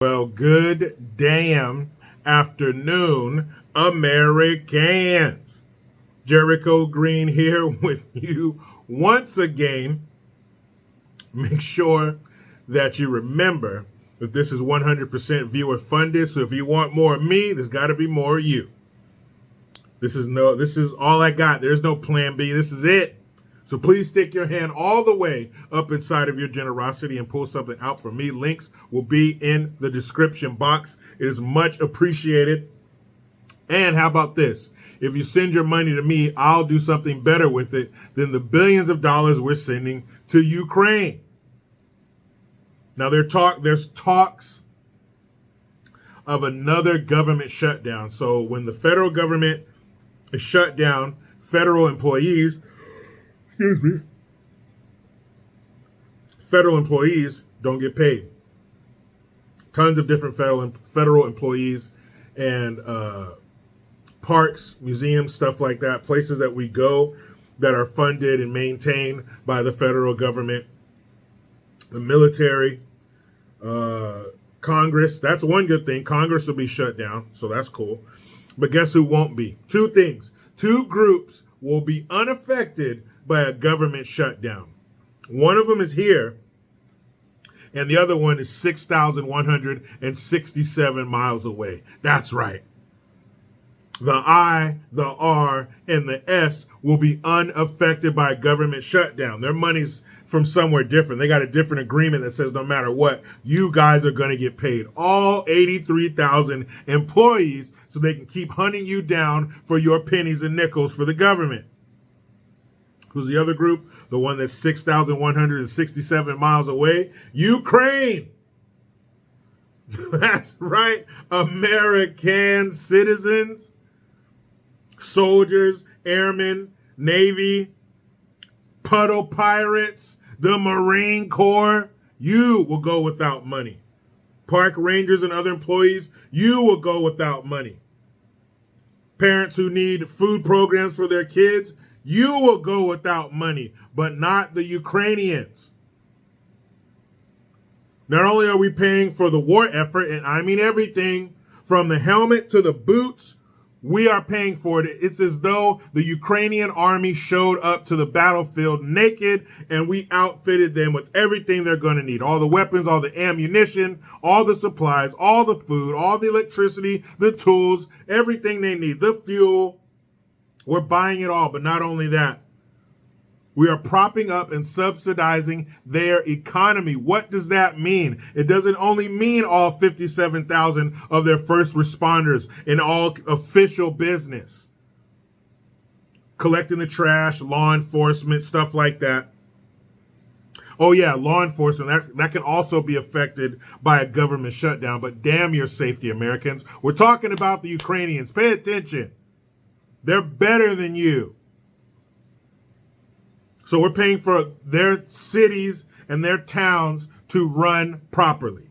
Well, good damn afternoon, Americans. Jericho Green here with you once again. Make sure that you remember that this is 100% viewer funded. So if you want more of me, there's got to be more of you. This is all I got. There's no plan B. This is it. So please stick your hand all the way up inside of your generosity and pull something out for me. Links will be in the description box. It is much appreciated. And how about this? If you send your money to me, I'll do something better with it than the billions of dollars we're sending to Ukraine. Now there's talks of another government shutdown. So when the federal government is shut down, federal employees don't get paid. Tons of different federal employees and parks, museums, stuff like that, places that we go that are funded and maintained by the federal government, the military, Congress. That's one good thing. Congress will be shut down, so that's cool. But guess who won't be? Two things. Two groups will be unaffected by a government shutdown. One of them is here, and the other one is 6,167 miles away. That's right. The I, the R, and the S will be unaffected by a government shutdown. Their money's from somewhere different. They got a different agreement that says no matter what, you guys are going to get paid. All 83,000 employees so they can keep hunting you down for your pennies and nickels for the government. Who's the other group? The one that's 6,167 miles away? Ukraine. That's right. American citizens, soldiers, airmen, Navy, puddle pirates, the Marine Corps. You will go without money. Park rangers and other employees, you will go without money. Parents who need food programs for their kids, you will go without money, but not the Ukrainians. Not only are we paying for the war effort, and I mean everything from the helmet to the boots, we are paying for it. It's as though the Ukrainian army showed up to the battlefield naked and we outfitted them with everything they're going to need. All the weapons, all the ammunition, all the supplies, all the food, all the electricity, the tools, everything they need, the fuel. We're buying it all, but not only that. We are propping up and subsidizing their economy. What does that mean? It doesn't only mean all 57,000 of their first responders in all official business. Collecting the trash, law enforcement, stuff like that. Oh yeah, law enforcement, that can also be affected by a government shutdown, but damn your safety, Americans. We're talking about the Ukrainians. Pay attention. They're better than you. So we're paying for their cities and their towns to run properly.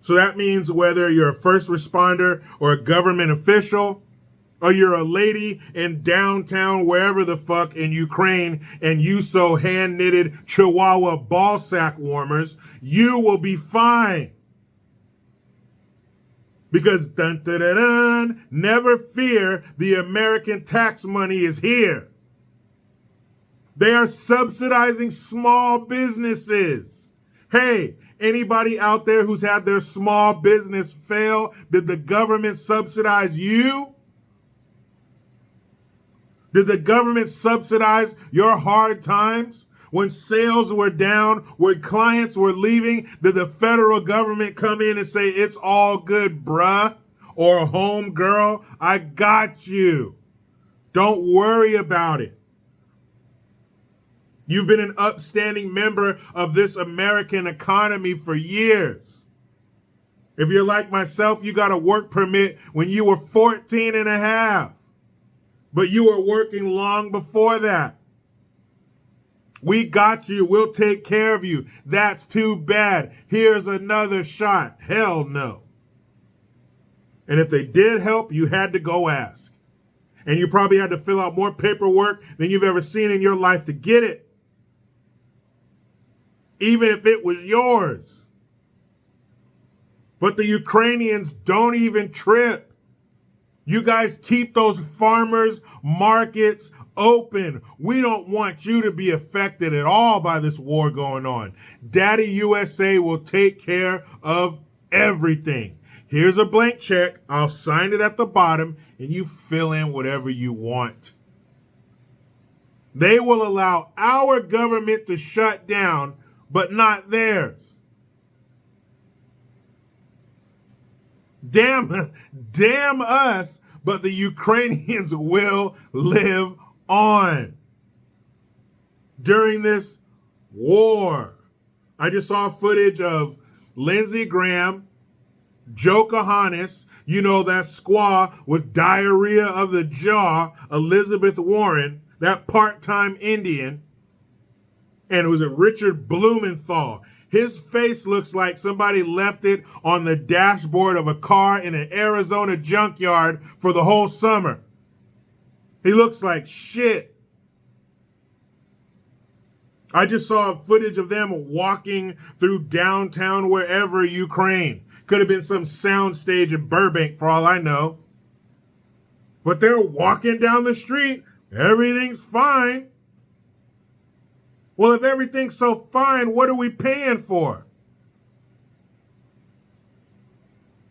So that means whether you're a first responder or a government official, or you're a lady in downtown, wherever the fuck in Ukraine, and you sew hand-knitted Chihuahua ball sack warmers, you will be fine. Because dun dun dun dun, never fear, the American tax money is here. They are subsidizing small businesses. Hey, anybody out there who's had their small business fail, did the government subsidize you? Did the government subsidize your hard times? When sales were down, when clients were leaving, did the federal government come in and say, it's all good, bruh? Or home girl, I got you. Don't worry about it. You've been an upstanding member of this American economy for years. If you're like myself, you got a work permit when you were 14 and a half. But you were working long before that. We got you. We'll take care of you. That's too bad. Here's another shot. Hell no. And if they did help, you had to go ask. And you probably had to fill out more paperwork than you've ever seen in your life to get it. Even if it was yours. But the Ukrainians don't even trip. You guys keep those farmers' markets open. We don't want you to be affected at all by this war going on. Daddy USA will take care of everything. Here's a blank check. I'll sign it at the bottom, and you fill in whatever you want. They will allow our government to shut down, but not theirs. Damn us, but the Ukrainians will live on during this war. I just saw footage of Lindsey Graham, Joe Kahanis, you know, that squaw with diarrhea of the jaw, Elizabeth Warren, that part-time Indian, and was it Richard Blumenthal? His face looks like somebody left it on the dashboard of a car in an Arizona junkyard for the whole summer. He looks like shit. I just saw footage of them walking through downtown wherever Ukraine. Could have been some soundstage in Burbank for all I know. But they're walking down the street. Everything's fine. Well, if everything's so fine, what are we paying for?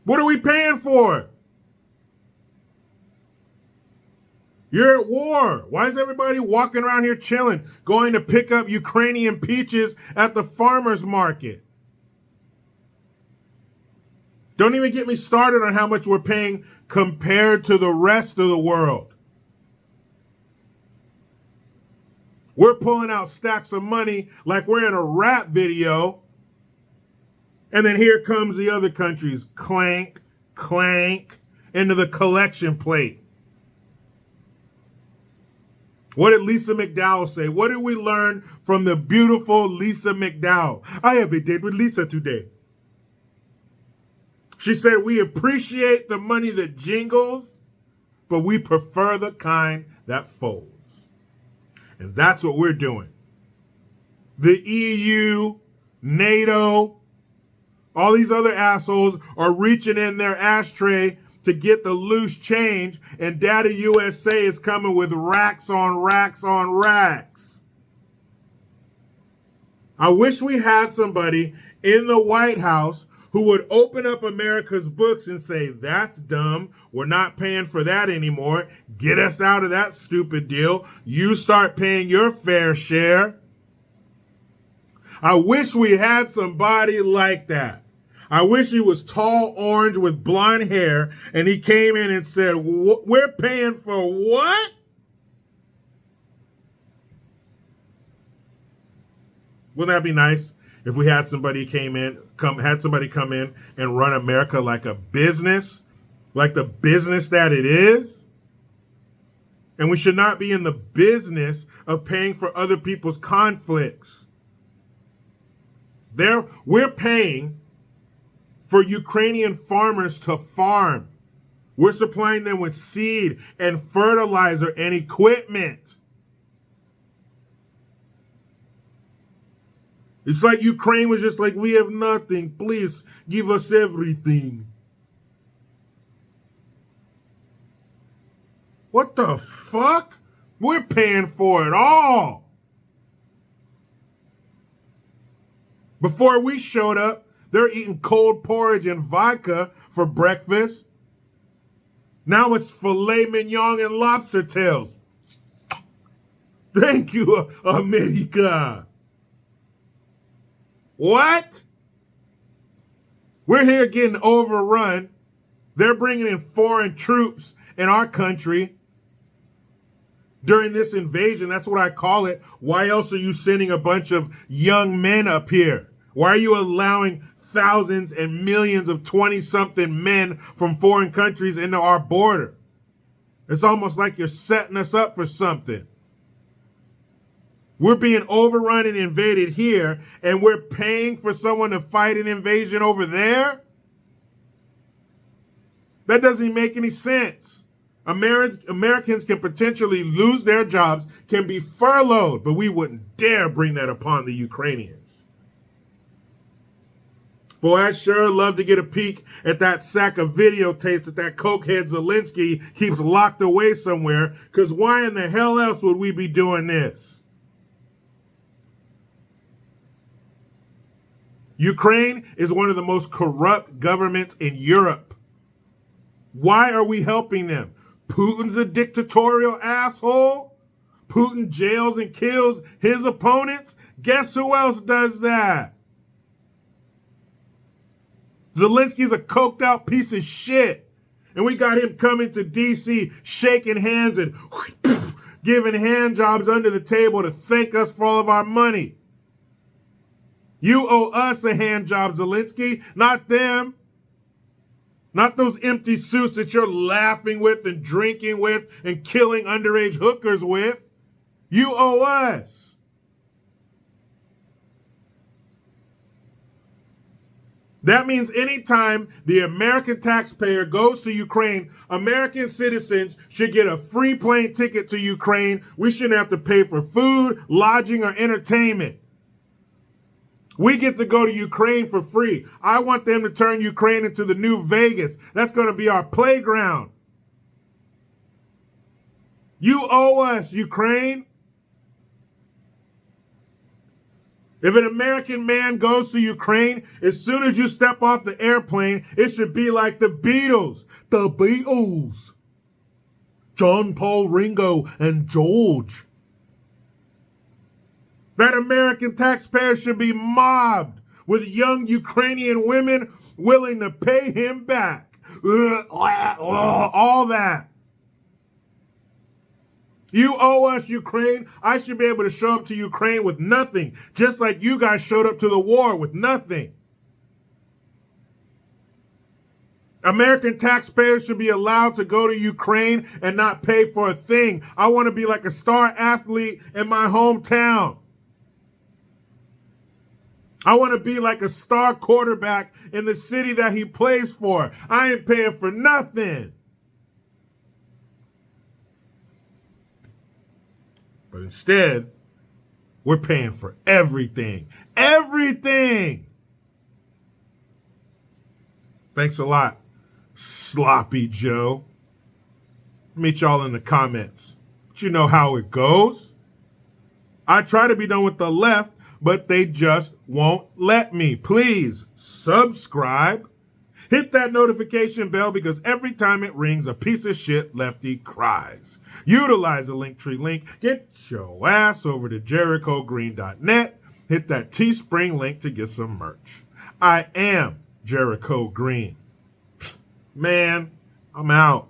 What are we paying for? You're at war. Why is everybody walking around here chilling, going to pick up Ukrainian peaches at the farmer's market? Don't even get me started on how much we're paying compared to the rest of the world. We're pulling out stacks of money like we're in a rap video. And then here comes the other countries. Clank, clank, into the collection plate. What did Lisa McDowell say? What did we learn from the beautiful Lisa McDowell? I have a date with Lisa today. She said, we appreciate the money that jingles, but we prefer the kind that folds. And that's what we're doing. The EU, NATO, all these other assholes are reaching in their ashtray to get the loose change, and Daddy USA is coming with racks on racks on racks. I wish we had somebody in the White House who would open up America's books and say, that's dumb. We're not paying for that anymore. Get us out of that stupid deal. You start paying your fair share. I wish we had somebody like that. I wish he was tall, orange, with blonde hair, and he came in and said, we're paying for what? Wouldn't that be nice? If we had somebody come in and run America like a business, like the business that it is. And we should not be in the business of paying for other people's conflicts. We're paying for Ukrainian farmers to farm. We're supplying them with seed and fertilizer and equipment. It's like Ukraine was just like, we have nothing. Please give us everything. What the fuck? We're paying for it all. Before we showed up, they're eating cold porridge and vodka for breakfast. Now it's filet mignon and lobster tails. Thank you, America. What? We're here getting overrun. They're bringing in foreign troops in our country during this invasion. That's what I call it. Why else are you sending a bunch of young men up here? Why are you allowing thousands and millions of 20-something men from foreign countries into our border? It's almost like you're setting us up for something. We're being overrun and invaded here, and we're paying for someone to fight an invasion over there? That doesn't even make any sense. Americans can potentially lose their jobs, can be furloughed, but we wouldn't dare bring that upon the Ukrainians. Boy, I'd sure love to get a peek at that sack of videotapes that cokehead Zelensky keeps locked away somewhere, because why in the hell else would we be doing this? Ukraine is one of the most corrupt governments in Europe. Why are we helping them? Putin's a dictatorial asshole? Putin jails and kills his opponents? Guess who else does that? Zelensky's a coked out piece of shit. And we got him coming to D.C. shaking hands and giving hand jobs under the table to thank us for all of our money. You owe us a hand job, Zelensky, not them. Not those empty suits that you're laughing with and drinking with and killing underage hookers with. You owe us. That means anytime the American taxpayer goes to Ukraine, American citizens should get a free plane ticket to Ukraine. We shouldn't have to pay for food, lodging, or entertainment. We get to go to Ukraine for free. I want them to turn Ukraine into the new Vegas. That's going to be our playground. You owe us, Ukraine. If an American man goes to Ukraine, as soon as you step off the airplane, it should be like the Beatles. The Beatles. John, Paul, Ringo, and George. That American taxpayer should be mobbed with young Ukrainian women willing to pay him back. All that. You owe us, Ukraine. I should be able to show up to Ukraine with nothing, just like you guys showed up to the war with nothing. American taxpayers should be allowed to go to Ukraine and not pay for a thing. I want to be like a star athlete in my hometown. I want to be like a star quarterback in the city that he plays for. I ain't paying for nothing. But instead, we're paying for everything. Everything! Thanks a lot, Sloppy Joe. Meet y'all in the comments. But you know how it goes. I try to be done with the left, but they just won't let me. Please subscribe. Hit that notification bell because every time it rings, a piece of shit lefty cries. Utilize the Linktree link. Get your ass over to JerichoGreen.net. Hit that Teespring link to get some merch. I am Jericho Green. Man, I'm out.